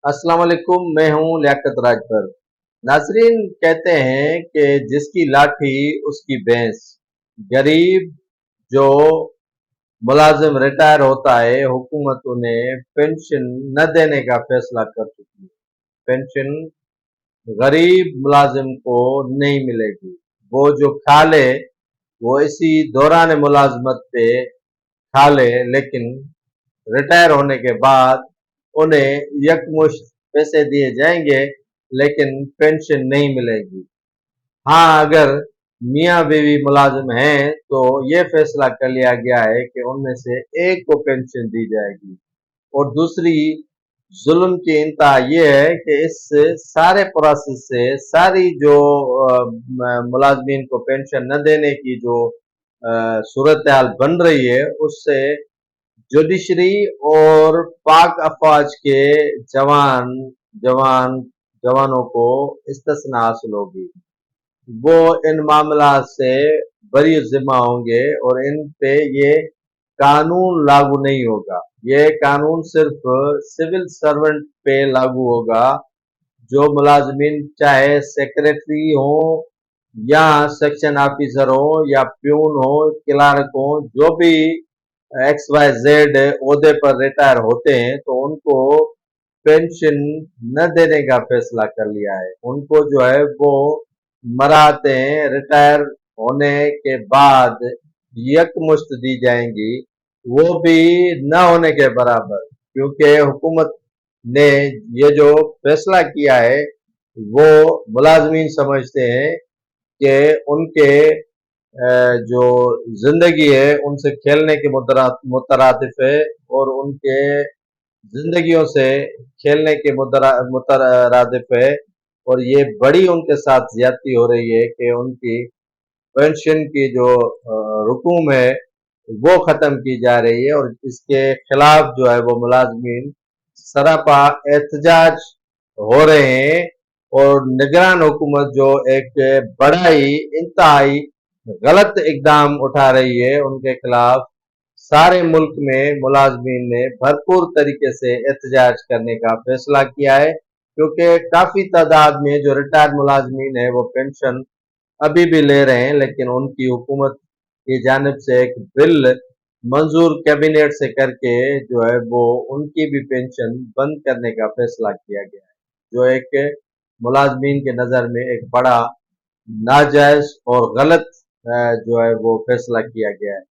अस्सलाम वालेकुम। मैं हूँ लियाकत राजभर। नाजरीन, कहते हैं कि जिसकी लाठी उसकी भैंस। गरीब जो मुलाजिम रिटायर होता है, हुकूमत उन्हें पेंशन न देने का फैसला कर चुकी है। पेंशन गरीब मुलाजिम को नहीं मिलेगी। वो जो खा ले वो इसी दौरान मुलाजमत पे खा ले, लेकिन रिटायर होने के बाद उन्हें यकमुश्त पैसे दिए जाएंगे, लेकिन पेंशन नहीं मिलेगी। हाँ, अगर मियाँ बीवी मुलाजिम हैं तो ये फैसला कर लिया गया है कि उनमें से एक को पेंशन दी जाएगी। और दूसरी जुल्म की इंतहा ये है कि इस सारे प्रोसेस से सारी जो मुलाजमीन को पेंशन न देने की जो सूरत हाल बन रही है, उससे जुडिशरी और पाक अफवाज के जवान जवान जवानों को इस्तिस्ना हासिल होगी। वो इन मामला से बरी ज़िम्मा होंगे और इन पे ये कानून लागू नहीं होगा। ये कानून सिर्फ सिविल सर्वेंट पे लागू होगा। जो मुलाजमीन चाहे सेक्रेटरी हो या सेक्शन ऑफिसर हो या प्यून हो, क्लार्क हो, जो भी एक्स वाई जेड ओहदे पर रिटायर होते हैं, तो उनको पेंशन न देने का फैसला कर लिया है। उनको जो है वो मराहतें रिटायर होने के बाद यकमुश्त दी जाएंगी, वो भी न होने के बराबर। क्योंकि हुकूमत ने ये जो फैसला किया है, वो मुलाजमीन समझते हैं कि उनके जो जिंदगी है उनसे खेलने के मुतरादिफ है, और उनके जिंदगियों से खेलने के मुतरादिफ है। और ये बड़ी उनके साथ ज्यादती हो रही है कि उनकी पेंशन की जो रकूम है वो खत्म की जा रही है, और इसके खिलाफ जो है वो मुलाजमीन सरापा एहतजाज हो रहे हैं। और निगरान हुकूमत जो एक बड़ा ही इंतहाई गलत इकदाम उठा रही है, उनके खिलाफ सारे मुल्क में मुलाजमीन ने भरपूर तरीके से एहतजाज करने का फैसला किया है। क्योंकि काफी तादाद में जो रिटायर्ड मुलाजमीन है वो पेंशन अभी भी ले रहे हैं, लेकिन उनकी हुकूमत की जानिब से एक बिल मंजूर कैबिनेट से करके जो है वो उनकी भी पेंशन बंद करने का फैसला किया गया है, जो एक मुलाजमीन के नज़र में एक बड़ा नाजायज और गलत जो है वो फैसला किया गया है।